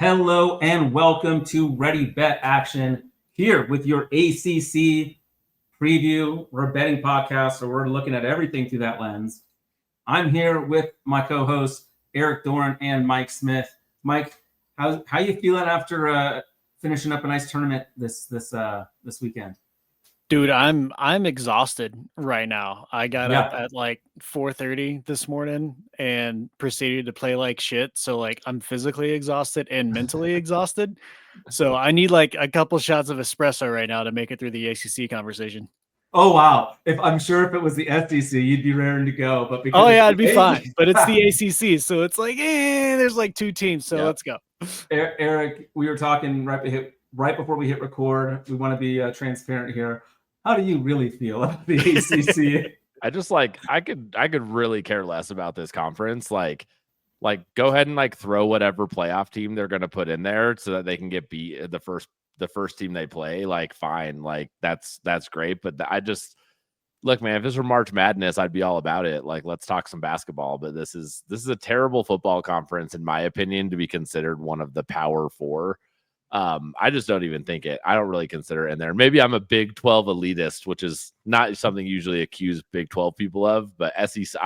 Hello and welcome to Ready Bet Action here with your ACC preview. We're a betting podcast, so we're looking at everything through that lens. I'm here with my co-hosts Eric Dorn and Mike Smith. Mike, how you feeling after finishing up a nice tournament this weekend? Dude, I'm exhausted right now. I got up at like 4:30 this morning and proceeded to play like shit. So like I'm physically exhausted and mentally exhausted. So I need like a couple shots of espresso right now to make it through the ACC conversation. Oh wow! I'm sure if it was the SEC, you'd be raring to go. But because I'd be fine. But it's the ACC, so it's like there's like two teams. So let's go. Eric, we were talking right before we hit record. We want to be transparent here. How do you really feel about the ACC? I just I could really care less about this conference. Like go ahead and throw whatever playoff team they're going to put in there so that they can get beat the first team they play. Fine. That's great. But I just look, man, if this were March Madness, I'd be all about it. Let's talk some basketball. But this is a terrible football conference, in my opinion, to be considered one of the Power Four. I just don't even think it. I don't really consider it in there. Maybe I'm a Big 12 elitist, which is not something usually accused Big 12 people of. But SEC,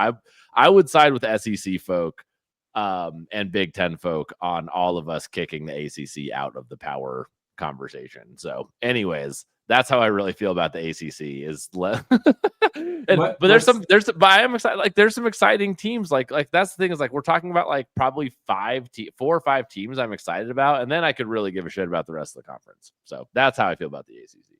I would side with SEC folk and Big 10 folk on all of us kicking the ACC out of the power conversation. So, anyways, that's how I really feel about the ACC. But I am excited. There's some exciting teams. That's the thing is we're talking about probably 4 or 5 teams I'm excited about, and then I could really give a shit about the rest of the conference. So that's how I feel about the ACC.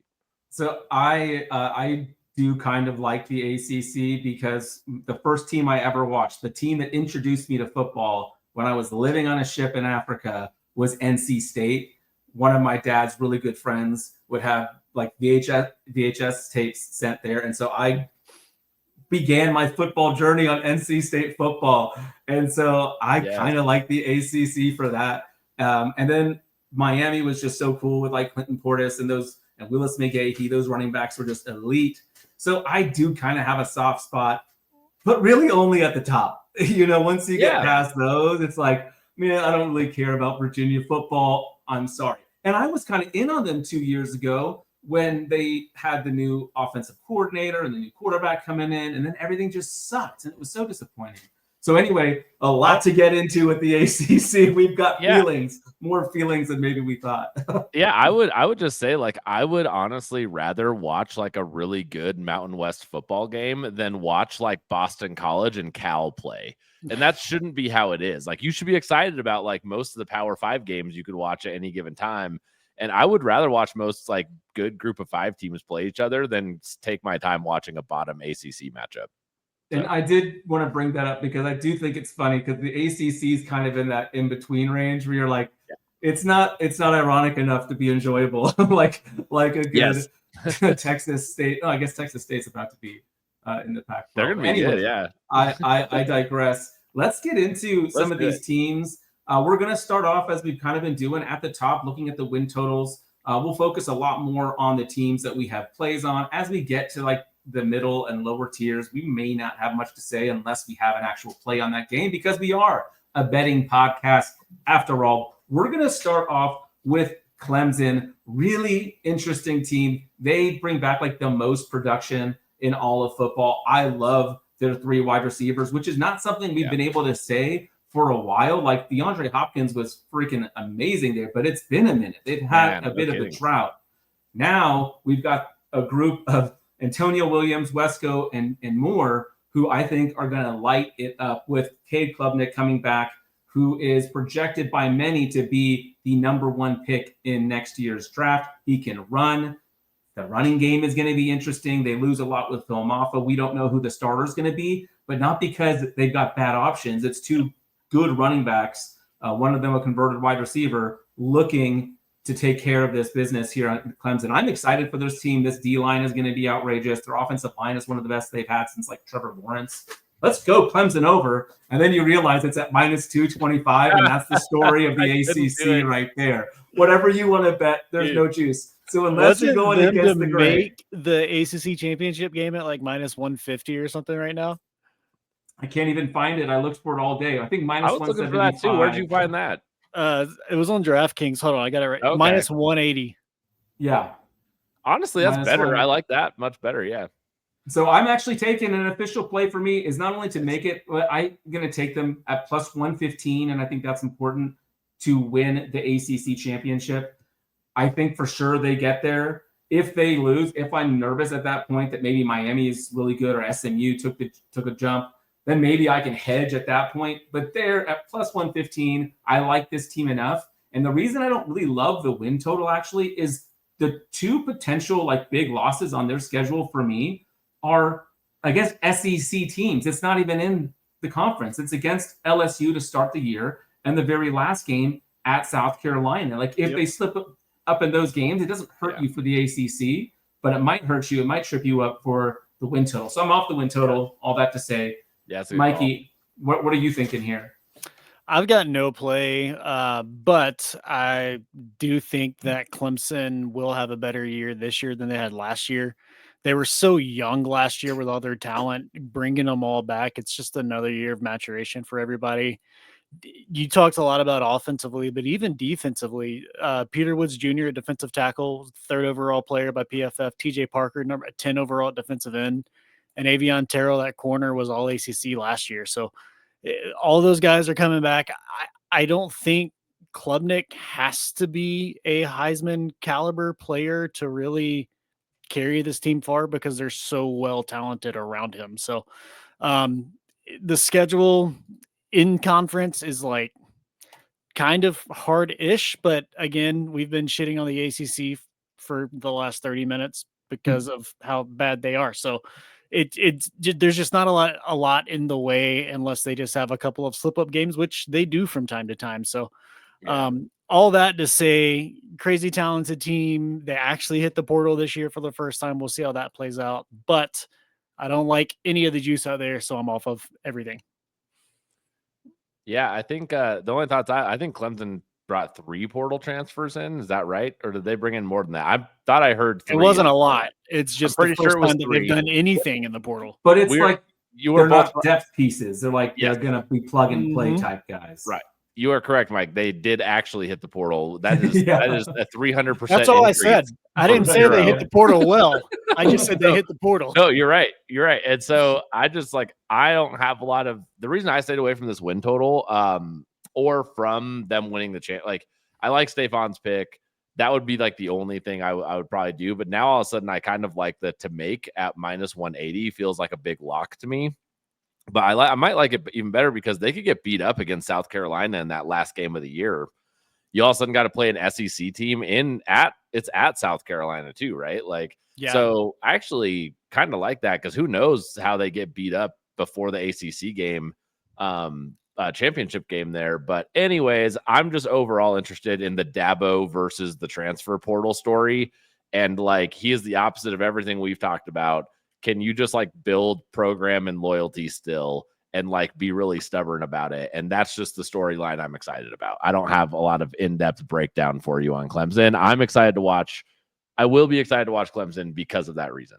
So I do kind of like the ACC because the first team I ever watched, the team that introduced me to football when I was living on a ship in Africa, was NC State. One of my dad's really good friends would have VHS tapes sent there. And so I began my football journey on NC State football. And so I kind of like the ACC for that. And then Miami was just so cool with Clinton Portis and Willis McGahee. Those running backs were just elite. So I do kind of have a soft spot, but really only at the top. Once you get past those, it's man, I don't really care about Virginia football. I'm sorry. And I was kind of in on them 2 years ago when they had the new offensive coordinator and the new quarterback coming in, and then everything just sucked, and it was so disappointing. So anyway, a lot to get into with the ACC. We've got more feelings than maybe we thought. I would just say I would honestly rather watch a really good Mountain West football game than watch Boston College and Cal play. And that shouldn't be how it is. You should be excited about most of the Power 5 games you could watch at any given time. And I would rather watch most good group of 5 teams play each other than take my time watching a bottom ACC matchup. And I did want to bring that up because I do think it's funny because the ACC is kind of in that in-between range where you're it's not ironic enough to be enjoyable like a good Texas State. Oh, I guess Texas State's about to be in the Pac-12. They're going to be good, yeah. I digress. Let's get into some of these teams. We're going to start off as we've kind of been doing at the top, looking at the win totals. We'll focus a lot more on the teams that we have plays on. As we get to the middle and lower tiers, we may not have much to say unless we have an actual play on that game because we are a betting podcast. After all, we're going to start off with Clemson. Really interesting team. They bring back the most production in all of football. I love their 3 wide receivers, which is not something we've been able to say for a while. DeAndre Hopkins was freaking amazing there, but it's been a minute. They've had a bit of a drought. Now we've got a group of Antonio Williams, Wesco, and more, who I think are going to light it up, with Cade Klubnik coming back, who is projected by many to be the number 1 pick in next year's draft. He can run. The running game is going to be interesting. They lose a lot with Phil Maffa. We don't know who the starter is going to be, but not because they've got bad options. It's 2 good running backs, one of them a converted wide receiver, looking to take care of this business here at Clemson. I'm excited for this team. This D-line is going to be outrageous. Their offensive line is one of the best they've had since Trevor Lawrence. Let's go Clemson over. And then you realize it's at -225, and that's the story of the ACC right there. Whatever you want to bet, there's no juice. So unless you're going against the grain. Make the ACC championship game at -150 or something right now? I can't even find it. I looked for it all day. I think -175. I was looking for that too. Where'd you find that? It was on DraftKings. Hold on, I got it right. Okay. Minus 180. Yeah. Honestly, that's Minus better. I 180. like that much better. Yeah. So I'm actually taking an official play for me is not only to make it, but I'm going to take them at plus 115, and I think that's important to win the ACC championship. I think for sure they get there. If they lose, if I'm nervous at that point that maybe Miami is really good or SMU took a jump, then maybe I can hedge at that point. But there at plus 115, I like this team enough. And the reason I don't really love the win total actually is the two potential like big losses on their schedule for me are against SEC teams. It's not even in the conference. It's against LSU to start the year and the very last game at South Carolina. Like if they slip up in those games, it doesn't hurt you for the ACC, but it might hurt you. It might trip you up for the win total. So I'm off the win total. All that to say, Mikey, what are you thinking here? I've got no play, but I do think that Clemson will have a better year this year than they had last year. They were so young last year with all their talent, bringing them all back. It's just another year of maturation for everybody. You talked a lot about offensively, but even defensively, Peter Woods Jr., defensive tackle, 3rd overall player by PFF, TJ Parker, number 10 overall at defensive end, and Avion Terrell, that corner, was all ACC last year. So all those guys are coming back. I don't think Klubnik has to be a Heisman caliber player to really carry this team far because they're so well talented around him. So the schedule in conference is like kind of hard-ish, but again, we've been shitting on the ACC for the last 30 minutes because of how bad they are. So there's just not a lot in the way unless they just have a couple of slip-up games, which they do from time to time. So all that to say, crazy talented team. They actually hit the portal this year for the first time. We'll see how that plays out, but I don't like any of the juice out there, so I'm off of everything. Yeah, I think the only thoughts I think Clemson brought 3 portal transfers in. Is that right? Or did they bring in more than that? I thought I heard 3. It wasn't a lot. It's just pretty the first sure it was time that 3. they've done anything in the portal. But it's they're both not depth pieces. They're like they're going to be plug and play type guys. Right. You are correct, Mike. They did actually hit the portal. That is that is a 300%. That's all I said. I didn't say they hit the portal well. I just said they hit the portal. No, you're right. You're right. And so I just I don't have a lot of the reason I stayed away from this win total, or from them winning the chance. I like Stefan's pick. That would be the only thing I would probably do. But now all of a sudden I kind of like the to make at minus 180 feels like a big lock to me. But I might like it even better because they could get beat up against South Carolina in that last game of the year. You all of a sudden got to play an SEC team it's at South Carolina too, right? So I actually kind of like that because who knows how they get beat up before the ACC game, championship game there. But anyways, I'm just overall interested in the Dabo versus the transfer portal story. And he is the opposite of everything we've talked about. Can you just build program and loyalty still and be really stubborn about it? And that's just the storyline I'm excited about. I don't have a lot of in-depth breakdown for you on Clemson. I'm excited to watch. I will be excited to watch Clemson because of that reason.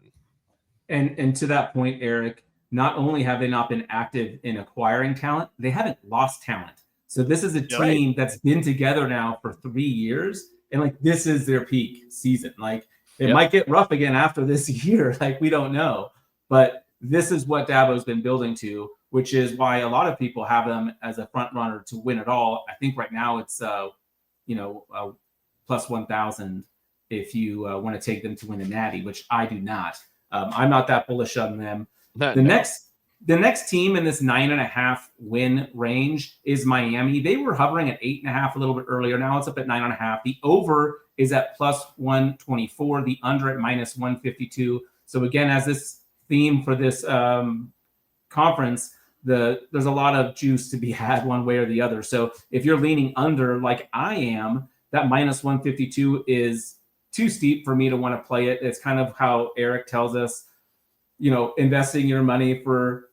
And to that point, Eric, not only have they not been active in acquiring talent, they haven't lost talent. So this is a team that's been together now for 3 years, and this is their peak season. It might get rough again after this year. We don't know. But this is what Dabo's been building to, which is why a lot of people have them as a front runner to win it all. I think right now it's, plus 1,000 if you want to take them to win the Natty, which I do not. I'm not that bullish on them. The next team in this 9.5 win range is Miami. They were hovering at 8.5 a little bit earlier. Now it's up at 9.5. The over is at plus 124. The under at minus 152. So again, as this theme for this conference, there's a lot of juice to be had one way or the other. So if you're leaning under like I am, that minus 152 is too steep for me to want to play it. It's kind of how Eric tells us, investing your money for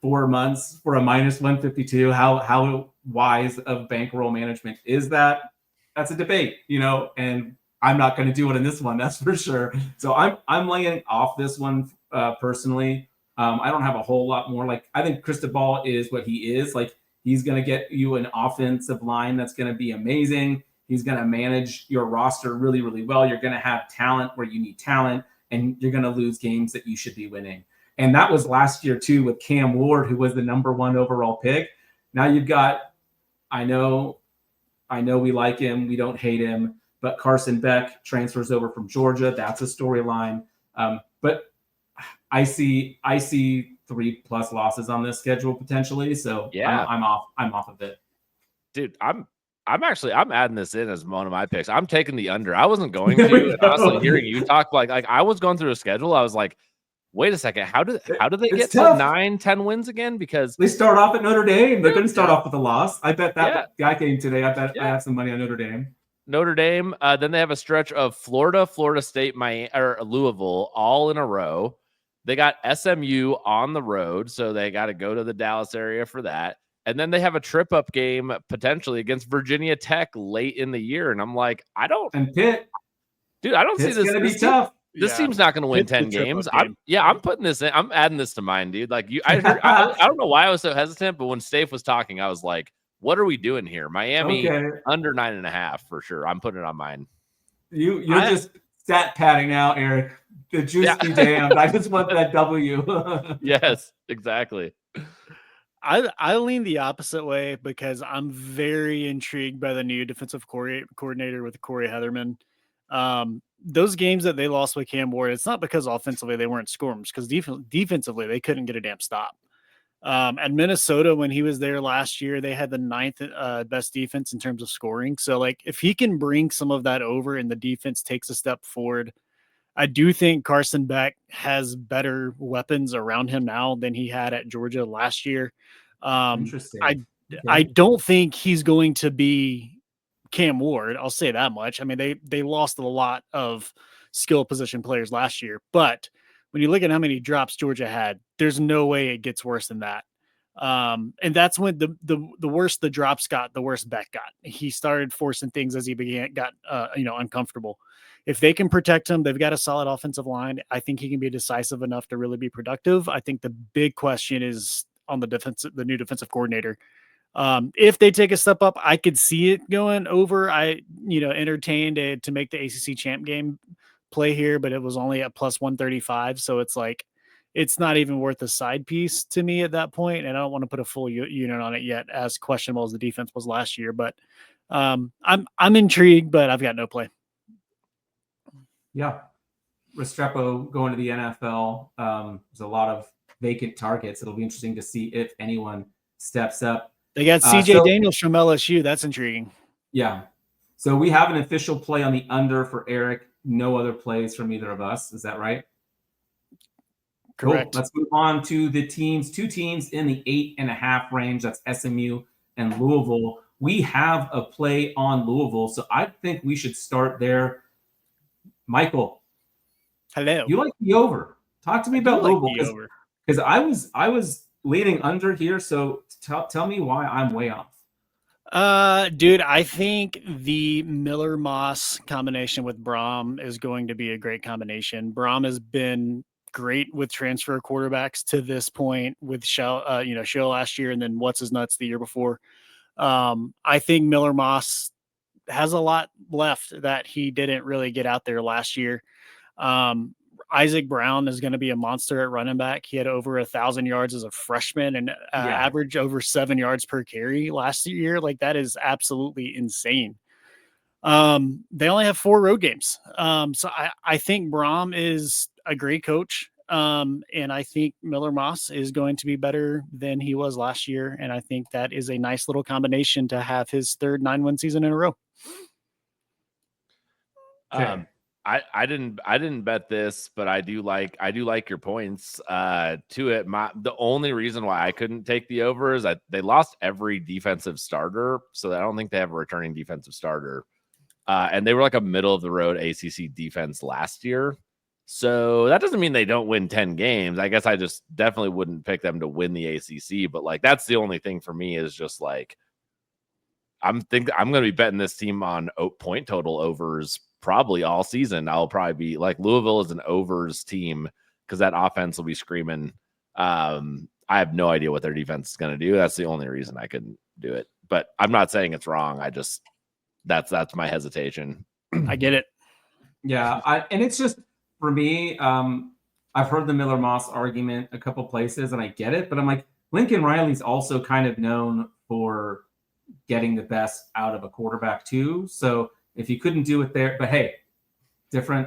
4 months for a minus 152. How wise of bankroll management is that? That's a debate, and I'm not going to do it in this one. That's for sure. So I'm laying off this one personally. I don't have a whole lot more. I think Cristobal is what he is. He's going to get you an offensive line that's going to be amazing. He's going to manage your roster really, really well. You're going to have talent where you need talent, and you're going to lose games that you should be winning. And that was last year too with Cam Ward, who was the number 1 overall pick. Now you've got, I know we like him, we don't hate him, but Carson Beck transfers over from Georgia. That's a storyline. But I see 3+ losses on this schedule potentially. So yeah, I'm off of it. Dude, I'm adding this in as one of my picks. I'm taking the under. I wasn't going to, and honestly, hearing you talk, like I was going through a schedule. I was like, wait a second, how did they get to 9-10 wins again? Because they start off at Notre Dame. They're going to start off with a loss. I bet that guy came today. I bet I have some money on Notre Dame. Then they have a stretch of Florida, Florida State, or Louisville, all in a row. They got SMU on the road, so they got to go to the Dallas area for that. And then they have a trip-up game potentially against Virginia Tech late in the year. And I'm like, and Pitt. Dude, I don't see this. It's going to be tough. This team's not going to win 10 games. I'm putting this in. I'm adding this to mine, dude. Like I don't know why I was so hesitant, but when Stave was talking, I was like, what are we doing here? Miami under 9.5 for sure. I'm putting it on mine. You're just stat padding now, Eric. The juice be damned. I just want that W. Yes, exactly. I lean the opposite way because I'm very intrigued by the new defensive coordinator with Corey Heatherman. Those games that they lost with Cam Ward, it's not because offensively they weren't scoring, because defensively they couldn't get a damn stop. At Minnesota, when he was there last year, they had the 9th best defense in terms of scoring. So, like, if he can bring some of that over and the defense takes a step forward, I do think Carson Beck has better weapons around him now than he had at Georgia last year. Interesting. I don't think he's going to be Cam Ward. I'll say that much. I mean, they lost a lot of skill position players last year, but when you look at how many drops Georgia had, there's no way it gets worse than that. And that's when the worse the drops got, the worse Beck got. He started forcing things as he got uncomfortable. If they can protect him, they've got a solid offensive line. I think he can be decisive enough to really be productive. I think the big question is on the new defensive coordinator. If they take a step up, I could see it going over. I entertained to make the ACC champ game play here, but it was only at plus 135. So it's like, it's not even worth a side piece to me at that point. And I don't want to put a full unit on it yet, as questionable as the defense was last year, but I'm intrigued, but I've got no play. Yeah. Restrepo going to the NFL. There's a lot of vacant targets. It'll be interesting to see if anyone steps up. They got CJ Daniels from LSU. That's intriguing. Yeah. So we have an official play on the under for Eric. No other plays from either of us. Is that right? Correct. Cool. Let's move on to the teams. 2 teams in the 8.5 range. That's SMU and Louisville. We have a play on Louisville, so I think we should start there. Michael, hello. You like the over? Talk to me about Louisville, because I was leaning under here. So tell me why I'm way off. Dude, I think the Miller-Moss combination with Braum is going to be a great combination. Braum has been great with transfer quarterbacks to this point with Shell last year, and then what's his nuts the year before. I think Miller-Moss has a lot left that he didn't really get out there last year. Isaac Brown is going to be a monster at running back. He had over 1,000 yards as a freshman and average over 7 yards per carry last year. Like, that is absolutely insane. They only have 4 road games. So I think Braum is a great coach. And I think Miller-Moss is going to be better than he was last year. And I think that is a nice little combination to have his 3rd 9-win season in a row. Okay. I didn't bet this, but I do like your points to it. The only reason why I couldn't take the over is that they lost every defensive starter, so I don't think they have a returning defensive starter. And they were like a middle of the road ACC defense last year. So that doesn't mean they don't win 10 games. I guess I just definitely wouldn't pick them to win the ACC, but like, that's the only thing for me is just like, I'm going to be betting this team on point total overs probably all season. I'll probably be like, Louisville is an overs team because that offense will be screaming. I have no idea what their defense is going to do. That's the only reason I couldn't do it. But I'm not saying it's wrong. I just that's my hesitation. I get it. Yeah, and it's just for me. I've heard the Miller Moss argument a couple places, and I get it. But I'm like, Lincoln Riley's also kind of known for getting the best out of a quarterback too. So if you couldn't do it there, but hey,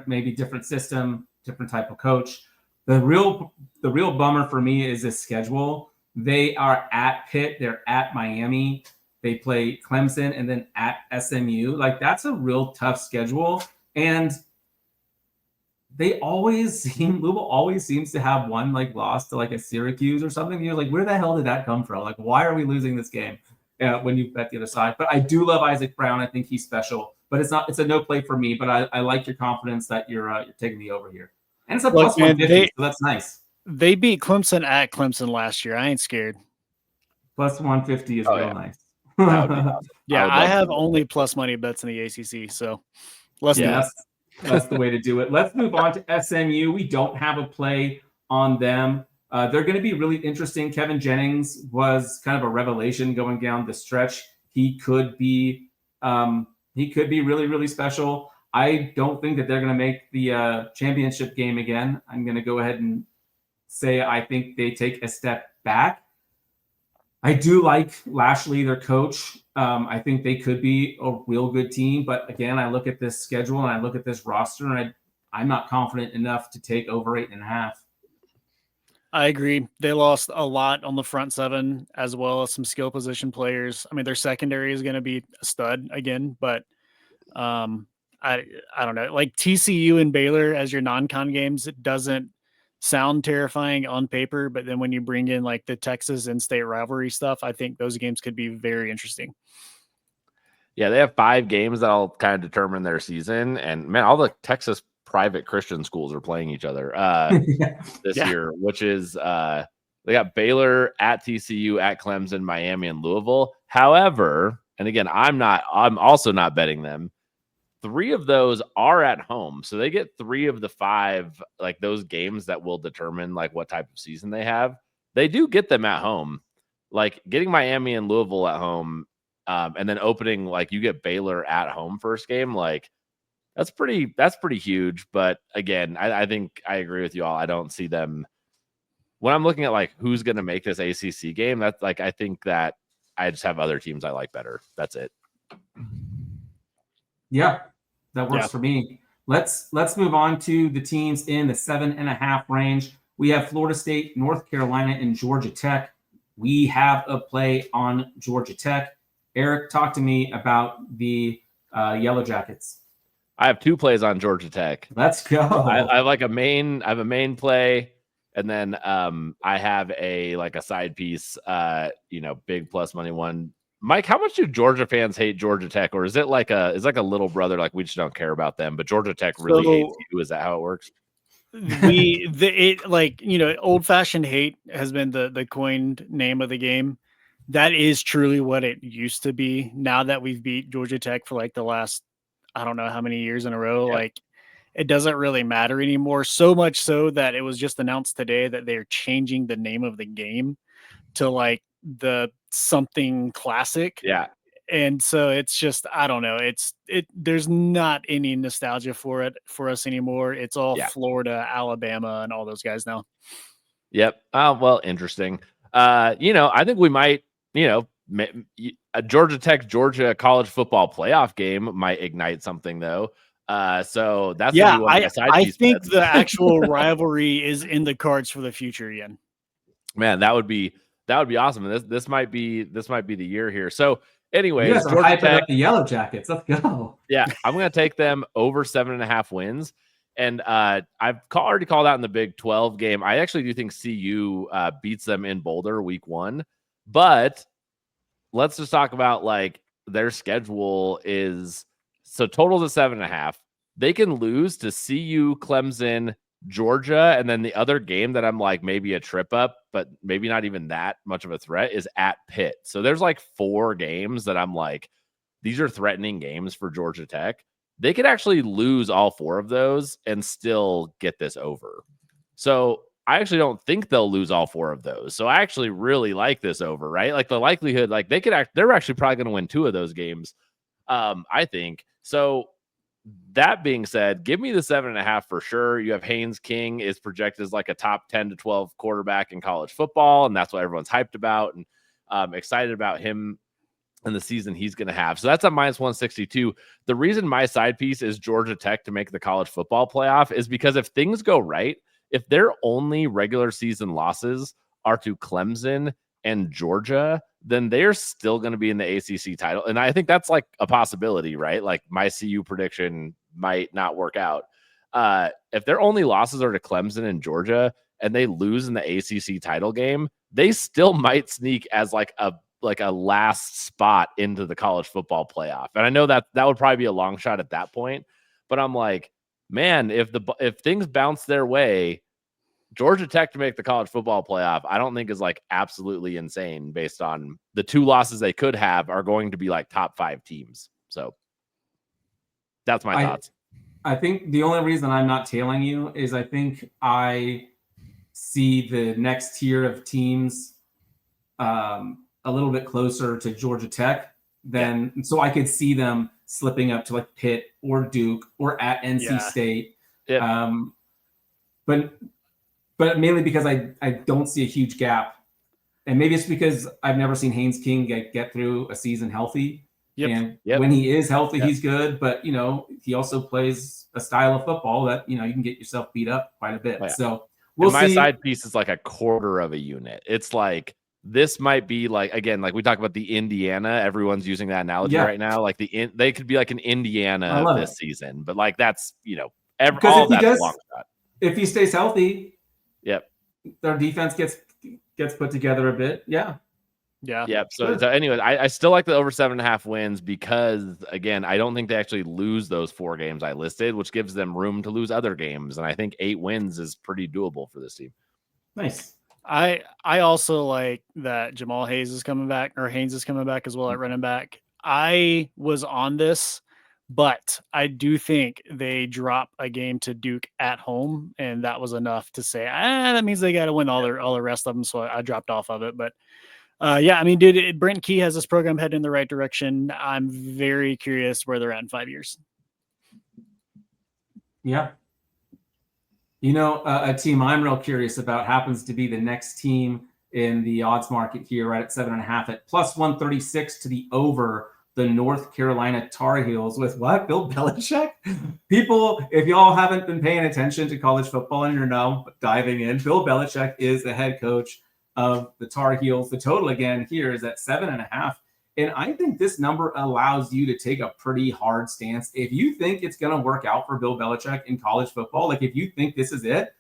maybe different system, different type of coach. The real bummer for me is this schedule. They are at Pitt, they're at Miami, they play Clemson, and then at SMU. Like, that's a real tough schedule. And Louisville always seems to have one like loss to like a Syracuse or something. You're like, where the hell did that come from? Like, why are we losing this game when you bet the other side? But I do love Isaac Brown. I think he's special. But it's a no play for me. But I like your confidence that you're taking the over here. And it's a plus 150, so that's nice. They beat Clemson at Clemson last year. I ain't scared. Plus 150 is real nice. That would be awesome. Yeah, I have only plus money bets in the ACC, so let's do it. That's the way to do it. Let's move on to SMU. We don't have a play on them. They're going to be really interesting. Kevin Jennings was kind of a revelation going down the stretch. He could be really, really special. I don't think that they're going to make the championship game again. I'm going to go ahead and say I think they take a step back. I do like Lashley, their coach. I think they could be a real good team. But again, I look at this schedule and I look at this roster, and I'm not confident enough to take over 8.5. I agree. They lost a lot on the front seven, as well as some skill position players. I mean, their secondary is going to be a stud again, but I don't know. Like TCU and Baylor as your non-con games, it doesn't sound terrifying on paper, but then when you bring in like the Texas in-state rivalry stuff, I think those games could be very interesting. Yeah, they have 5 games that'll kind of determine their season, and man, all the Texas private Christian schools are playing each other this year, which is they got Baylor, at TCU, at Clemson, Miami, and Louisville. However, and again, I'm also not betting them. 3 of those are at home. So they get 3 of the 5, like those games that will determine like what type of season they have. They do get them at home. Like getting Miami and Louisville at home, and then opening, like you get Baylor at home first game, like that's pretty huge. But again, I think I agree with you all. I don't see them when I'm looking at like who's going to make this ACC game. That's like, I think that I just have other teams I like better. That's it. Yeah, that works for me. Let's move on to the teams in the 7.5 range. We have Florida State, North Carolina, and Georgia Tech. We have a play on Georgia Tech. Eric, talk to me about the Yellow Jackets. I have 2 plays on Georgia Tech. Let's go. I have a main play, and then I have a side piece. Big plus money one. Mike, how much do Georgia fans hate Georgia Tech, or is it like a little brother, like we just don't care about them, but Georgia Tech really hates you? Is that how it works? Old fashioned hate has been the coined name of the game. That is truly what it used to be. Now that we've beat Georgia Tech for like the last, I don't know how many years in a row, like it doesn't really matter anymore. So much so that it was just announced today that they're changing the name of the game to like the something classic. Yeah. And so it's just, I don't know. There's not any nostalgia for it for us anymore. It's all Florida, Alabama, and all those guys now. Yep. Well, interesting. I think we might, a Georgia Tech, Georgia college football playoff game might ignite something though. So that's I think the actual rivalry is in the cards for the future, Ian. Man, that would be awesome. This might be the year here. So anyways, you guys are hyping up the Yellow Jackets. Let's go. Yeah, I'm going to take them over 7.5 wins. And I've already called out in the Big 12 game. I actually do think CU beats them in Boulder week 1. But let's just talk about like their schedule is so totals of 7.5. They can lose to CU, Clemson, Georgia, and then the other game that I'm like maybe a trip up, but maybe not even that much of a threat is at Pitt. So there's like 4 games that I'm like, these are threatening games for Georgia Tech. They could actually lose all 4 of those and still get this over. So I actually don't think they'll lose all 4 of those. So I actually really like this over, right? Like the likelihood, like they're actually probably going to win 2 of those games. I think so. That being said, give me the 7.5 for sure. You have Haynes King is projected as like a top 10 to 12 quarterback in college football, and that's what everyone's hyped about and excited about him and the season he's going to have. So that's a -162. The reason my side piece is Georgia Tech to make the college football playoff is because if things go right, if their only regular season losses are to Clemson and Georgia, then they're still going to be in the ACC title. And I think that's like a possibility, right? Like my CU prediction might not work out. If their only losses are to Clemson and Georgia and they lose in the ACC title game, they still might sneak as like a last spot into the college football playoff. And I know that would probably be a long shot at that point, but I'm like, man, if things bounce their way, Georgia Tech to make the college football playoff, I don't think is like absolutely insane based on the 2 losses they could have are going to be like top 5 teams. So that's my thoughts. I think the only reason I'm not tailing you is I think I see the next tier of teams a little bit closer to Georgia Tech than, so I could see them slipping up to like Pitt or Duke or at NC State. Yep. But mainly because I don't see a huge gap. And maybe it's because I've never seen Haynes King get through a season healthy. And when he is healthy, he's good. But, he also plays a style of football that, you can get yourself beat up quite a bit. Oh, yeah. So we'll see. My side piece is like a quarter of a unit. It's like, this might be like, again, like we talk about the Indiana, everyone's using that analogy right now. Like they could be like an Indiana this season, but like that's, all that's a long shot. If he stays healthy, yep, their defense gets put together a bit. Yeah. So anyway, I still like the over 7.5 wins because, again, I don't think they actually lose those 4 games I listed, which gives them room to lose other games. And I think 8 wins is pretty doable for this team. Nice. I also like that Jamal Haynes is coming back as well at running back. I was on this, but I do think they drop a game to Duke at home, and that was enough to say, that means they got to win all the rest of them. So I dropped off of it. But dude, Brent Key has this program heading in the right direction. I'm very curious where they're at in 5 years. Yeah. A team I'm real curious about happens to be the next team in the odds market here, right at 7.5 at +136 to the over, the North Carolina Tar Heels with what? Bill Belichick? People, if y'all haven't been paying attention to college football and you're now diving in, Bill Belichick is the head coach of the Tar Heels. The total again here is at 7.5. And I think this number allows you to take a pretty hard stance. If you think it's going to work out for Bill Belichick in college football, like if you think this is it,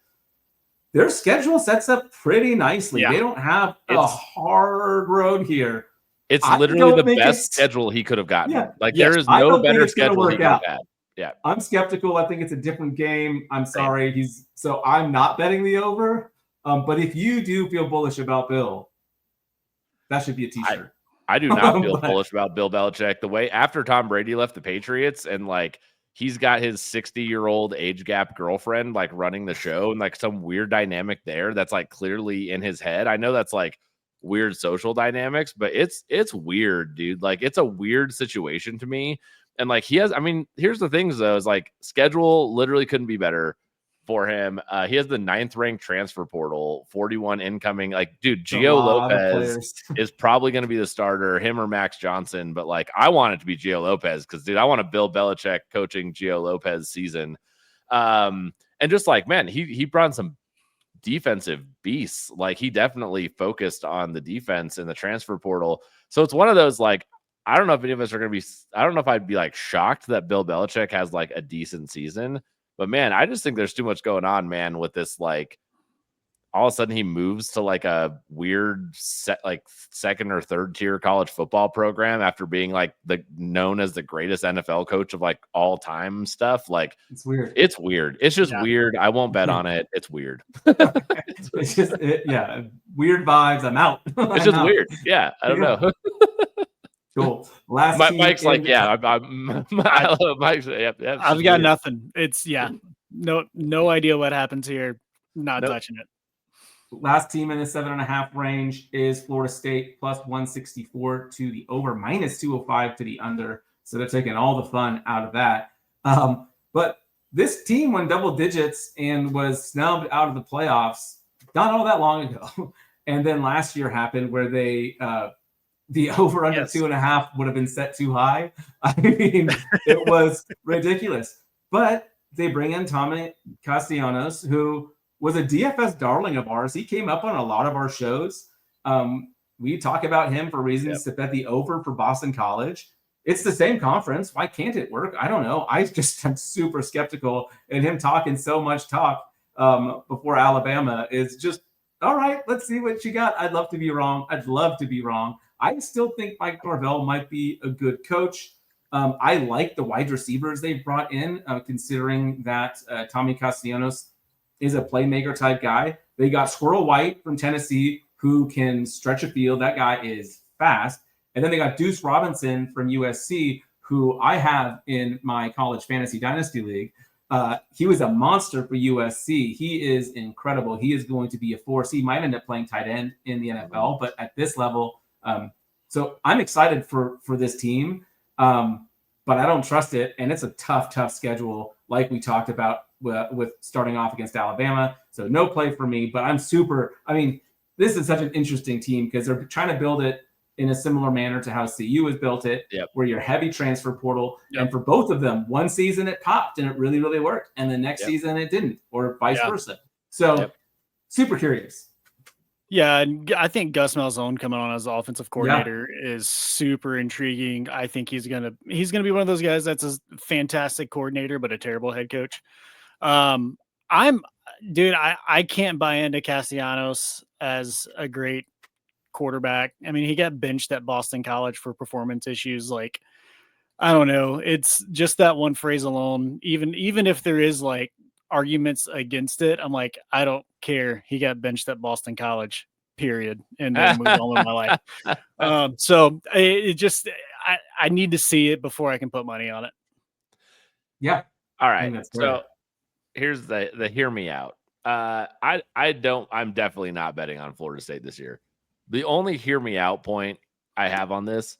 their schedule sets up pretty nicely. They don't have a hard road here. It's literally the best schedule he could have gotten. There is no better schedule he could have had. Yeah. I'm skeptical. I think it's a different game. I'm sorry. So I'm not betting the over. But if you do feel bullish about Bill, that should be a t-shirt. I do not feel bullish about Bill Belichick. The way after Tom Brady left the Patriots and like he's got his 60-year-old age gap girlfriend like running the show and like some weird dynamic there that's like clearly in his head. I know that's like weird social dynamics, but it's weird, dude. Like it's a weird situation to me. And like here's the things though, is like schedule literally couldn't be better for him. He has the 9th ranked transfer portal, 41 incoming. Like, dude, Gio Lopez is probably going to be the starter, him or Max Johnson. But like, I want it to be Gio Lopez because, dude, I want a Bill Belichick coaching Gio Lopez season. And just like, man, he brought some defensive beasts. Like, he definitely focused on the defense in the transfer portal. So it's one of those like, I don't know if any of us are going to be. I don't know if I'd be like shocked that Bill Belichick has like a decent season. But man, I just think there's too much going on, man, with this, like, all of a sudden he moves to like a weird like 2nd or 3rd tier college football program after being like known as the greatest NFL coach of like all time stuff. Like it's weird. It's weird. It's just weird. I won't bet on it. It's weird. It's just, weird vibes. I'm out. It's just weird. Yeah. I don't know. Cool. Mike's like, I love Mike's. I've got nothing. It's no idea what happens here. Not touching it. last team in the 7.5 range is Florida State plus 164 to the over, minus 205 to the under. So they're taking all the fun out of that. But this team won double digits and was snubbed out of the playoffs not all that long ago. And then last year happened where they the over under 2.5 would have been set too high. I mean, it was ridiculous. But they bring in Tommy Castellanos, who was a DFS darling of ours. He came up on a lot of our shows. We talk about him for reasons to bet the over for Boston College. It's the same conference. Why can't it work? I don't know. I just am super skeptical, and him talking so much talk before Alabama is just, all right, let's see what you got. I'd love to be wrong. I still think Mike Norvell might be a good coach. I like the wide receivers they've brought in, considering that Tommy Castellanos is a playmaker type guy. They got Squirrel White from Tennessee, who can stretch a field. That guy is fast. And then they got Deuce Robinson from USC, who I have in my college fantasy dynasty league. He was a monster for USC. He is incredible. He is going to be a force. He might end up playing tight end in the NFL, but at this level, so I'm excited for this team, but I don't trust it. And it's a tough schedule, like we talked about with starting off against Alabama. So no play for me, but this is such an interesting team because they're trying to build it in a similar manner to how CU has built it, where you're heavy transfer portal. And for both of them, one season it popped and it really, really worked. And the next season it didn't, or vice versa. So super curious. Yeah, and I think Gus Malzahn coming on as offensive coordinator is super intriguing. I think he's gonna be one of those guys that's a fantastic coordinator, but a terrible head coach. I can't buy into Castellanos as a great quarterback. I mean, he got benched at Boston College for performance issues. Like, I don't know. It's just that one phrase alone. Even if there is like arguments against it, I'm like, I don't care. He got benched at Boston College, period. And then moved on with my life. So I need to see it before I can put money on it. Yeah. All right. So here's the hear me out. I'm definitely not betting on Florida State this year. The only hear me out point I have on this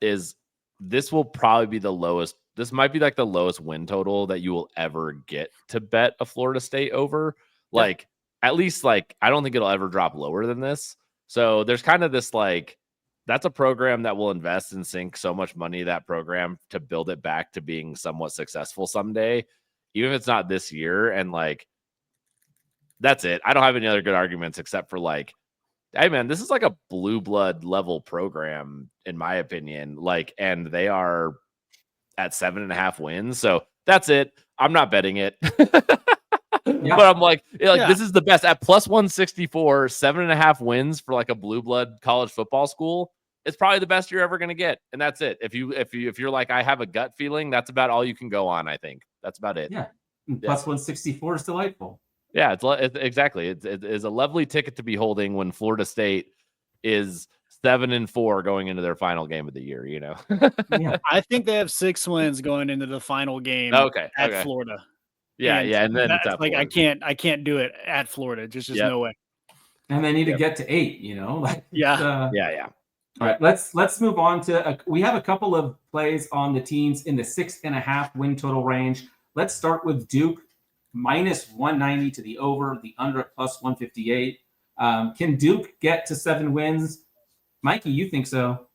is this will probably be the lowest. This might be like the lowest win total that you will ever get to bet a Florida State over. Like, at least, like, I don't think it'll ever drop lower than this. So there's kind of this, like, that's a program that will invest and sink so much money in that program to build it back to being somewhat successful someday, even if it's not this year. And, like, that's it. I don't have any other good arguments except for, like, hey, man, this is like a blue blood level program, in my opinion. Like, and they are at 7.5 wins. So that's it. I'm not betting it. But I'm like, this is the best at plus 164, 7.5 wins for like a blue blood college football school. It's probably the best you're ever going to get. And that's it. If you're like, I have a gut feeling, that's about all you can go on. I think that's about it. Yeah. Plus 164 is delightful. Yeah, it's exactly. It's a lovely ticket to be holding when Florida State is 7-4 going into their final game of the year. You know, I think they have 6 wins going into the final game. At Florida. Yeah, and then it's like Florida. I can't do it at Florida. Just no way. And they need to get to 8. You know, like yeah. All right, let's move on to. We have a couple of plays on the teams in the 6.5 win total range. Let's start with Duke. Minus 190 to the over, the under at plus 158. Can Duke get to 7 wins? Mikey, you think so?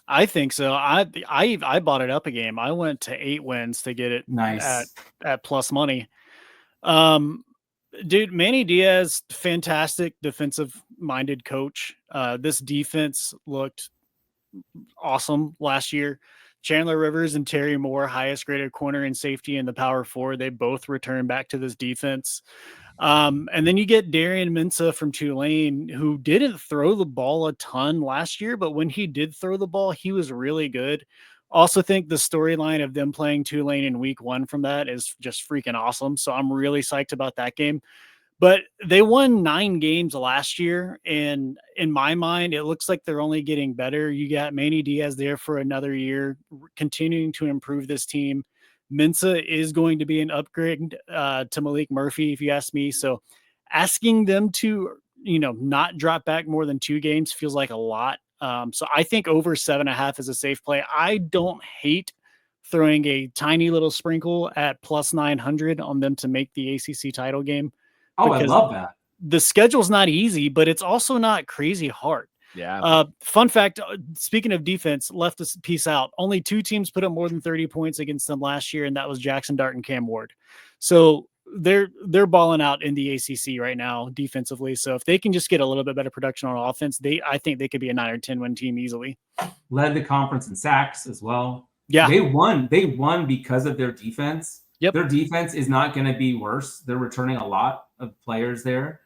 I think so. I bought it up a game. I went to 8 wins to get it nice at plus money. Dude, Manny Diaz, fantastic defensive-minded coach. This defense looked awesome last year. Chandler Rivers and Terry Moore, highest graded corner and safety in the Power 4. They both return back to this defense. And then you get Darian Mensah from Tulane, who didn't throw the ball a ton last year, but when he did throw the ball, he was really good. Also think the storyline of them playing Tulane in week 1 from that is just freaking awesome. So I'm really psyched about that game. But they won 9 games last year, and in my mind, it looks like they're only getting better. You got Manny Diaz there for another year, continuing to improve this team. Mensah is going to be an upgrade to Malik Murphy, if you ask me. So asking them to not drop back more than 2 games feels like a lot. So I think over 7.5 is a safe play. I don't hate throwing a tiny little sprinkle at plus 900 on them to make the ACC title game. Oh, I love that. The schedule's not easy, but it's also not crazy hard. Yeah. Fun fact, speaking of defense, left this piece out. Only 2 teams put up more than 30 points against them last year, and that was Jackson Dart and Cam Ward. So they're balling out in the ACC right now defensively. So if they can just get a little bit better production on offense, I think they could be a 9 or 10 win team easily. Led the conference in sacks as well. Yeah, they won because of their defense. Yep. Their defense is not going to be worse. They're returning a lot of players there.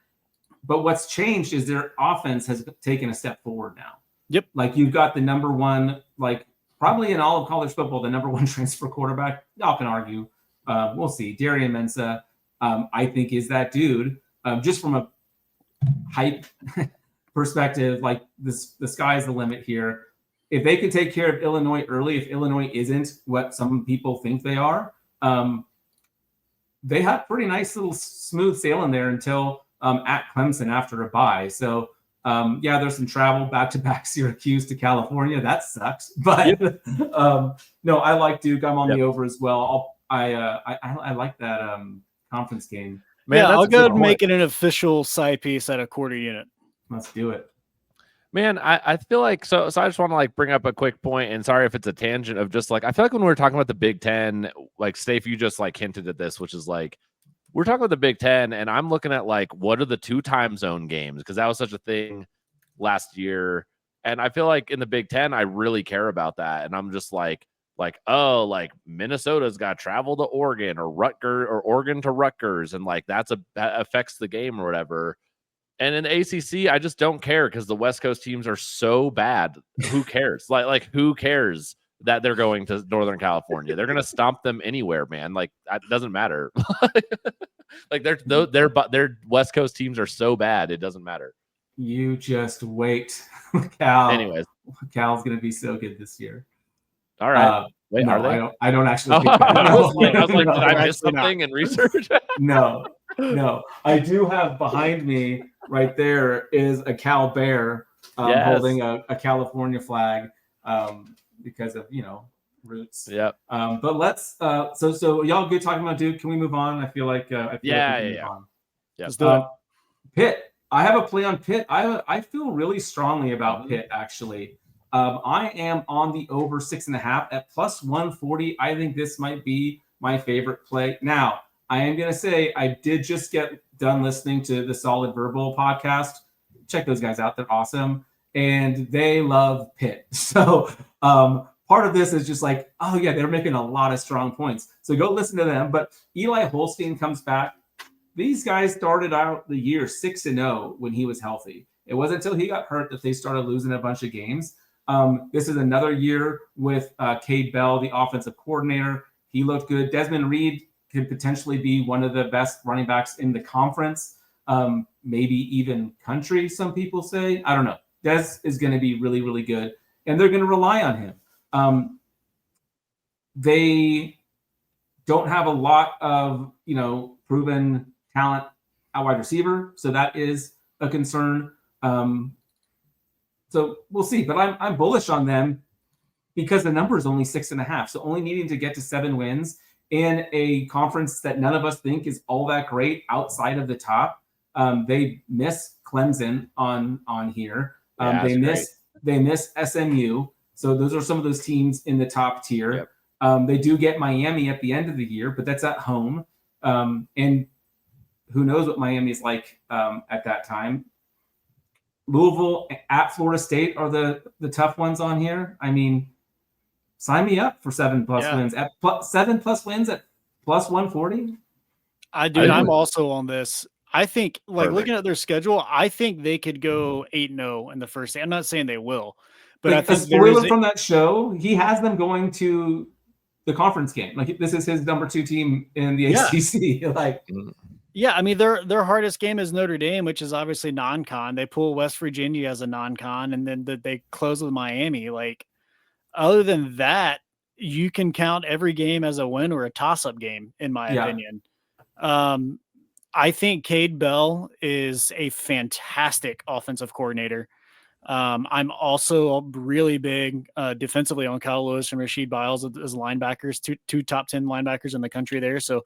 But what's changed is their offense has taken a step forward now. Yep. Like you've got the number one, like probably in all of college football, the number 1 transfer quarterback. Y'all can argue. We'll see. Darian Mensah, I think, is that dude. Just from a hype perspective, like the sky's the limit here. If they can take care of Illinois early, if Illinois isn't what some people think they are, they have pretty nice little smooth sailing there until at Clemson after a bye. So there's some travel back-to-back Syracuse to California. That sucks. But no, I like Duke. I'm on the over as well. I like that conference game. Man, I'll go ahead and make it an official side piece at a quarter unit. Let's do it. Man, I feel like so I just want to like bring up a quick point, and sorry if it's a tangent of just like I feel like when we were talking about the Big Ten, like Steve, you just like hinted at this, which is like we're talking about the Big Ten, and I'm looking at like what are the 2 time zone games, because that was such a thing last year. And I feel like in the Big Ten, I really care about that. And I'm just like, oh, like Minnesota's got to travel to Oregon or Oregon to Rutgers, and like that affects the game or whatever. And in the ACC, I just don't care because the West Coast teams are so bad. Who cares? like who cares that they're going to Northern California? They're going to stomp them anywhere, man. Like it doesn't matter. Like their West Coast teams are so bad, it doesn't matter. You just wait, Cal. Anyways, Cal's going to be so good this year. All right. Wait, no, are they? I don't actually think that. I was like, did I miss something in research? No. I do have behind me right there is a Cal Bear holding a California flag because of, roots. Yep. But let's so y'all good talking about Duke. Can we move on? I feel like we can move on. Let's do it. Pitt. I have a play on Pitt. I feel really strongly about Pitt, actually. I am on the over 6.5 at plus 140. I think this might be my favorite play. Now, I am going to say I did just get done listening to the Solid Verbal podcast. Check those guys out. They're awesome. And they love Pitt. So part of this is just like, oh, yeah, they're making a lot of strong points. So go listen to them. But Eli Holstein comes back. These guys started out the year 6-0 when he was healthy. It wasn't until he got hurt that they started losing a bunch of games. This is another year with Cade Bell, the offensive coordinator. He looked good. Desmond Reed could potentially be one of the best running backs in the conference, maybe even country, some people say. I don't know. Des is going to be really, really good, and they're going to rely on him. They don't have a lot of, proven talent at wide receiver, so that is a concern. So we'll see, but I'm bullish on them because the number is only 6.5. So only needing to get to 7 wins in a conference that none of us think is all that great outside of the top. They miss Clemson on here. They miss SMU. So those are some of those teams in the top tier. Yep. They do get Miami at the end of the year, but that's at home. And who knows what Miami is like at that time. Louisville at Florida State are the tough ones on here. I mean, sign me up for 7+ wins at 7+ wins at plus 140. I'm also on this. I think looking at their schedule, I think they could go 8-0 in the first day. I'm not saying they will, but I think a spoiler from that show, he has them going to the conference game. Like this is his number 2 team in the ACC. Yeah, I mean their hardest game is Notre Dame, which is obviously non-con. They pull West Virginia as a non-con, and then they close with Miami. Like, other than that, you can count every game as a win or a toss-up game, in my opinion. I think Cade Bell is a fantastic offensive coordinator. I'm also really big defensively on Kyle Lewis and Rasheed Biles as linebackers, two top 10 linebackers in the country there. So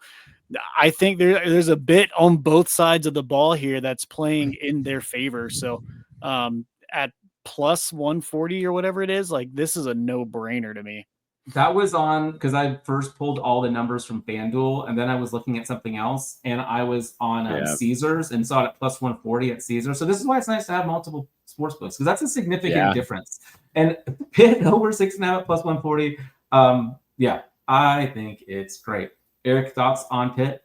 I think there's a bit on both sides of the ball here that's playing in their favor. So at plus 140 or whatever it is, like this is a no-brainer to me. That was on because I first pulled all the numbers from FanDuel, and then I was looking at something else, and I was on Caesars and saw it at plus 140 at Caesars. So this is why it's nice to have multiple sports books, because that's a significant difference. And Pitt over 6.5 at plus 140. I think it's great. Eric, thoughts on Pitt?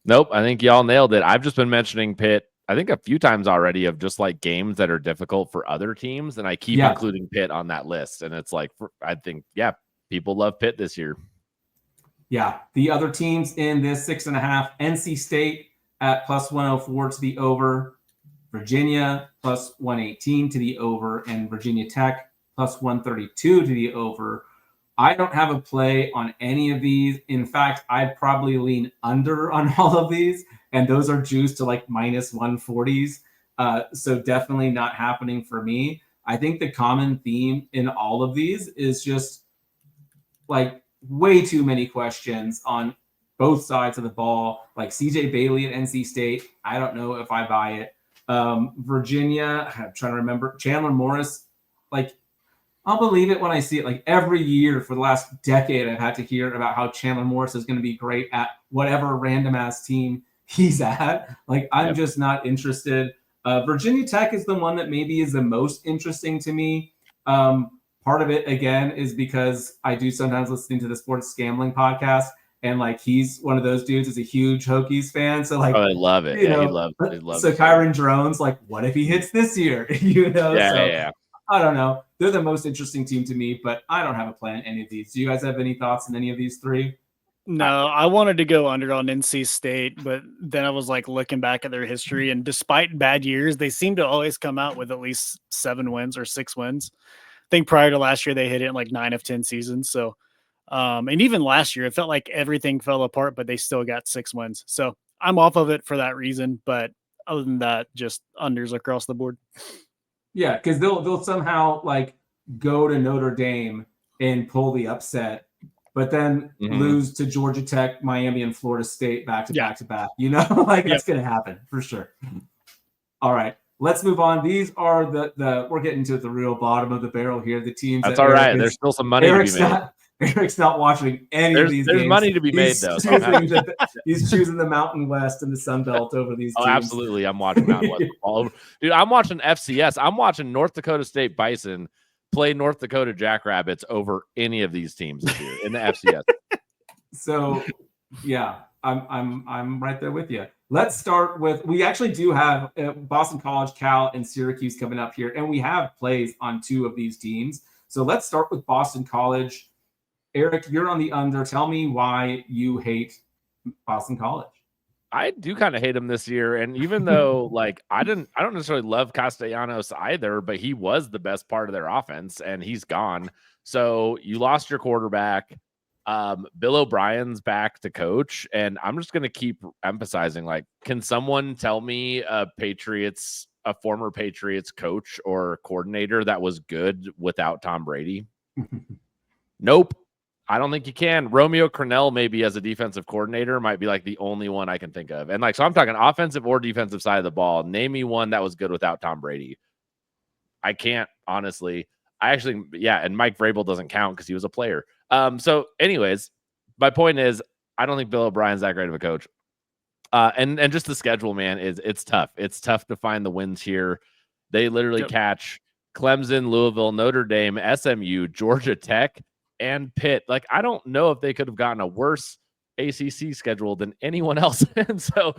Nope, I think y'all nailed it. I've just been mentioning Pitt, I think a few times already, of just like games that are difficult for other teams, and I keep including Pitt on that list. And it's like, I think, people love Pitt this year. Yeah, the other teams in this 6.5, NC State at plus 104 to the over, Virginia plus 118 to the over, and Virginia Tech plus 132 to the over. I don't have a play on any of these. In fact, I'd probably lean under on all of these, and those are juiced to like minus 140s. So definitely not happening for me. I think the common theme in all of these is just like way too many questions on both sides of the ball. Like CJ Bailey at NC State, I don't know if I buy it. Virginia, I'm trying to remember. Chandler Morris, like I'll believe it when I see it. Like every year for the last decade, I've had to hear about how Chandler Morris is going to be great at whatever random ass team he's at. Like I'm just not interested. Virginia Tech is the one that maybe is the most interesting to me. Part of it, again, is because I do sometimes listening to the sports gambling podcast, and like he's one of those dudes is a huge Hokies fan. So like, I love it. He loves so it. Kyron Drones, like, what if he hits this year? I don't know. They're the most interesting team to me, but I don't have a plan in any of these. Do you guys have any thoughts on any of these three? No, I wanted to go under on NC State, but then I was like looking back at their history, and despite bad years, they seem to always come out with at least 7 wins or 6 wins. I think prior to last year, they hit it in like 9 of 10 seasons. So, and even last year, it felt like everything fell apart, but they still got 6 wins. So I'm off of it for that reason. But other than that, just unders across the board. Yeah, because they'll somehow like go to Notre Dame and pull the upset, but then lose to Georgia Tech, Miami, and Florida State back to back. You know, like that's going to happen for sure. All right, let's move on. These are the we're getting to the real bottom of the barrel here. The teams. That's all right. There's still some money to be made. Eric's not watching any of these games. There's money to be made, though. He's choosing the Mountain West and the Sun Belt over these teams. Oh, absolutely. I'm watching Mountain West football. Dude, I'm watching FCS. I'm watching North Dakota State Bison play North Dakota Jackrabbits over any of these teams this year in the FCS. So, yeah, I'm right there with you. Let's start with, we actually do have Boston College, Cal, and Syracuse coming up here, and we have plays on 2 of these teams. So let's start with Boston College. Eric, you're on the under. Tell me why you hate Boston College. I do kind of hate him this year. And even though like I don't necessarily love Castellanos either, but he was the best part of their offense and he's gone. So you lost your quarterback. Bill O'Brien's back to coach. And I'm just going to keep emphasizing, like, can someone tell me a former Patriots coach or coordinator that was good without Tom Brady? Nope. I don't think you can. Romeo Crennel, maybe as a defensive coordinator, might be like the only one I can think of. And like, so I'm talking offensive or defensive side of the ball. Name me one that was good without Tom Brady. I can't, honestly. And Mike Vrabel doesn't count because he was a player. So anyways, my point is, I don't think Bill O'Brien's that great of a coach. And just the schedule, man, it's tough. It's tough to find the wins here. They literally catch Clemson, Louisville, Notre Dame, SMU, Georgia Tech, and Pitt. Like, I don't know if they could have gotten a worse ACC schedule than anyone else. And so,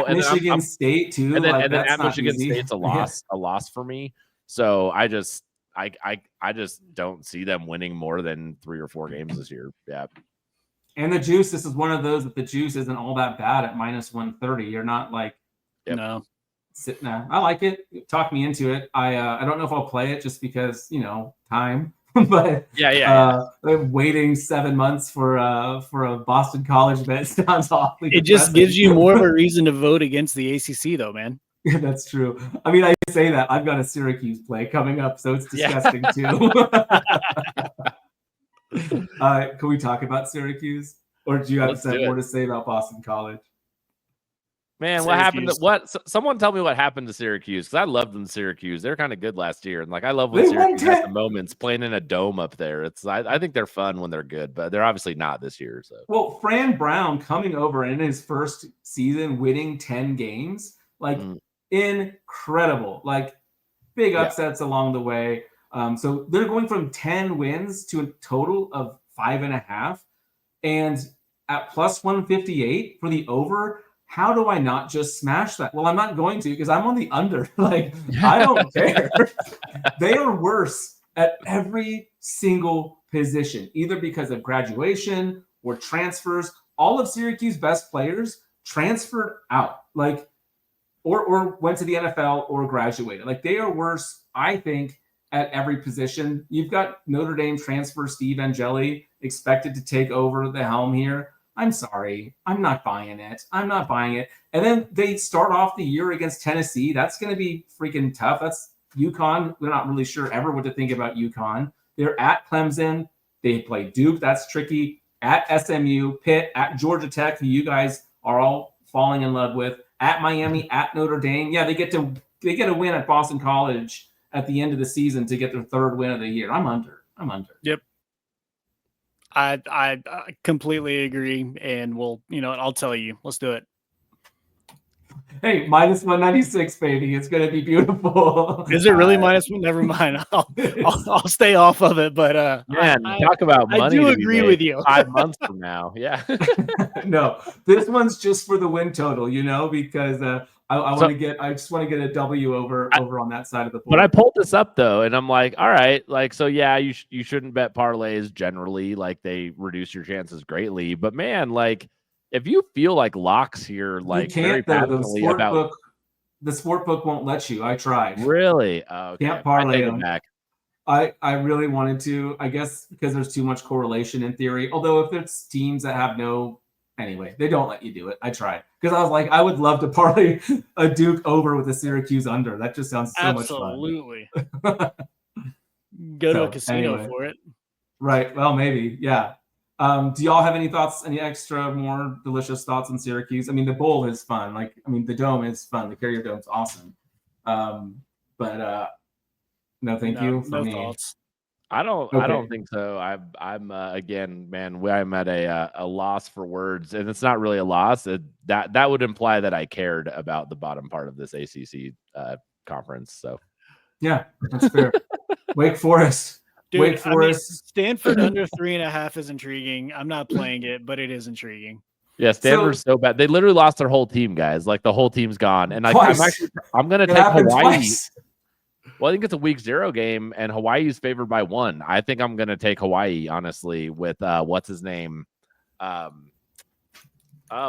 Michigan State too. And then at Michigan State's a loss for me. So I just don't see them winning more than 3 or 4 games this year. Yeah. And the juice, this is one of those that the juice isn't all that bad at minus 130. You're not like, no. Sitting there. I like it. Talk me into it. I don't know if I'll play it just because, time. but waiting 7 months for a Boston College bet sounds awfully It just gives you more of a reason to vote against the ACC, though, man. Yeah, that's true. I mean, I say that I've got a Syracuse play coming up, so it's disgusting too. Can we talk about Syracuse, or do you have more to say about Boston College? Man, what happened? Someone tell me what happened to Syracuse, because I loved them. Syracuse, they're kind of good last year, and like I love when Syracuse has the moments playing in a dome up there. I think they're fun when they're good, but they're obviously not this year. So well, Fran Brown coming over in his first season, winning 10 games, like incredible, like big upsets along the way. So they're going from 10 wins to a total of 5.5, and at plus 158 for the over. How do I not just smash that? Well, I'm not going to, because I'm on the under. Like, I don't care. They are worse at every single position, either because of graduation or transfers. All of Syracuse's best players transferred out, like, or went to the NFL or graduated. Like, they are worse, I think, at every position. You've got Notre Dame transfer Steve Angeli expected to take over the helm here. I'm sorry. I'm not buying it. And then they start off the year against Tennessee. That's going to be freaking tough. That's UConn. We're not really sure ever what to think about UConn. They're at Clemson. They play Duke. That's tricky. At SMU, Pitt, at Georgia Tech, who you guys are all falling in love with. At Miami, at Notre Dame. Yeah, they get a win at Boston College at the end of the season to get their third win of the year. I'm under. Yep. I completely agree, and I'll tell you. Let's do it. Hey, minus 196, baby. It's going to be beautiful. Is it really minus one? Never mind. I'll stay off of it. But man, talk about money. I do agree with you. 5 months from now, yeah. No, this one's just for the win total, because I just want to get a W over on that side of the board. But I pulled this up though, and I'm like, all right, like, so yeah, you shouldn't bet parlays generally, like they reduce your chances greatly. But man, like if you feel like locks here, like very passionately about the sport book won't let you. I tried. Really? Okay. Can't parlay them back. I really wanted to, I guess, because there's too much correlation in theory. Although if it's teams that have anyway, they don't let you do it. I tried because I was like, I would love to parlay a Duke over with a Syracuse under. That just sounds so much fun. Absolutely. Go to a casino for it. Right. Well, maybe. Yeah. Do y'all have any thoughts, any extra, more delicious thoughts on Syracuse? I mean, the bowl is fun. The dome is fun. The Carrier Dome's awesome. But no, thank you for me. Thoughts. I don't think so. I'm again, man, I'm at a loss for words, and it's not really a loss. That would imply that I cared about the bottom part of this ACC conference. So yeah, that's fair. Wake Forest. Dude, Wake Forest. Stanford under 3.5 is intriguing. I'm not playing it, but it is intriguing. Yeah, Stanford's so bad. They literally lost their whole team, guys. Like the whole team's gone. And I'm going to take Hawaii. Twice. Well, I think it's a week 0 game, and Hawaii's favored by 1. I think I'm going to take Hawaii, honestly, with what's his name? Oh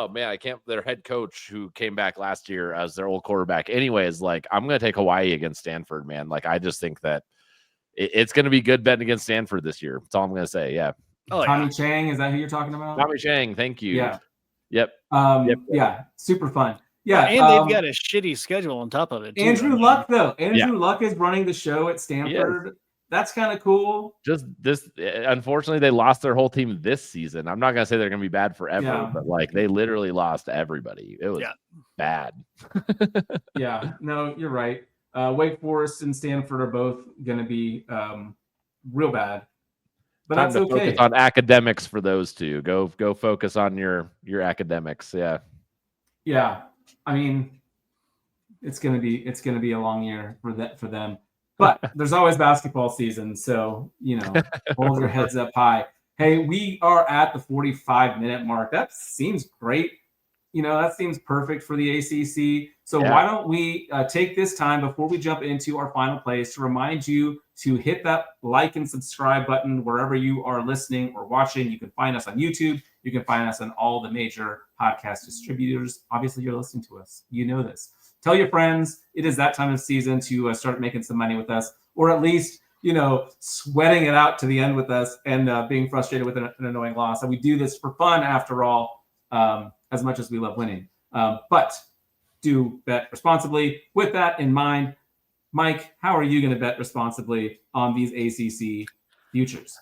man, I can't. Their head coach who came back last year as their old quarterback. Anyways, like I'm going to take Hawaii against Stanford, man. Like I just think that it's going to be good betting against Stanford this year. That's all I'm going to say. Yeah. Oh, Tommy Chang, is that who you're talking about? Tommy Chang, thank you. Yeah. Yep. Yeah, super fun. Yeah, and they've got a shitty schedule on top of it, too. Andrew Luck, though. Andrew Luck is running the show at Stanford. That's kind of cool. Just this, unfortunately, they lost their whole team this season. I'm not going to say they're going to be bad forever, but like they literally lost everybody. It was bad. Yeah, no, you're right. Wake Forest and Stanford are both going to be real bad, but Time that's to okay. Focus on academics for those two. Go focus on your academics. Yeah. I mean, it's gonna be a long year for them. But there's always basketball season, so hold your heads up high. Hey, we are at the 45-minute mark. That seems great. That seems perfect for the ACC. So why don't we take this time before we jump into our final plays to remind you to hit that like and subscribe button wherever you are listening or watching. You can find us on YouTube. You can find us on all the major podcast distributors. Obviously, you're listening to us. You know this. Tell your friends. It is that time of season to start making some money with us, or at least sweating it out to the end with us and being frustrated with an annoying loss. And we do this for fun after all, as much as we love winning. But do bet responsibly. With that in mind, Mike, how are you going to bet responsibly on these ACC futures?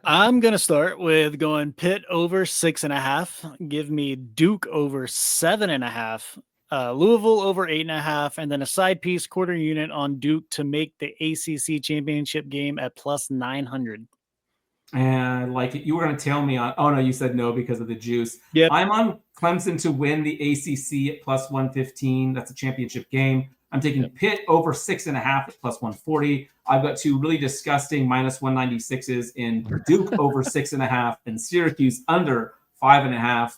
I'm going to start with going Pitt over 6.5. Give me Duke over 7.5. Louisville over 8.5, and then a side piece quarter unit on Duke to make the ACC championship game at plus 900. And I like it. You were going to tell me on. Oh no, you said no because of the juice. Yep. I'm on Clemson to win the ACC at plus 115. That's a championship game. I'm taking Pitt over 6.5 at plus 140. I've got two really disgusting minus 196s in Duke over 6.5 and Syracuse under 5.5.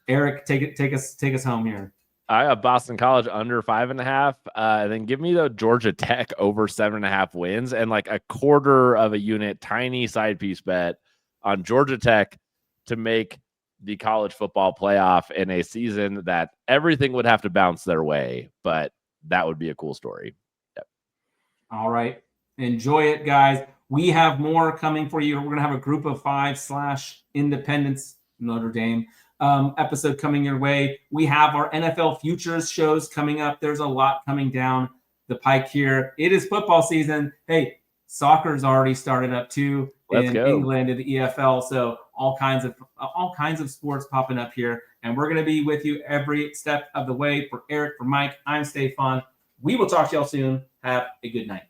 Eric, take us home here. I have Boston College under 5.5. Then give me the Georgia Tech over 7.5 wins and like a quarter of a unit, tiny side piece bet on Georgia Tech to make the college football playoff in a season that everything would have to bounce their way, but that would be a cool story. Yep. All right. Enjoy it, guys. We have more coming for you. We're going to have a group of 5/Independence Notre Dame episode coming your way. We have our NFL futures shows coming up. There's a lot coming down the pike here. It is football season. Hey, soccer's already started up too in England in the EFL. So all kinds of sports popping up here. And we're going to be with you every step of the way. For Eric, for Mike, I'm Stefan. We will talk to y'all soon. Have a good night.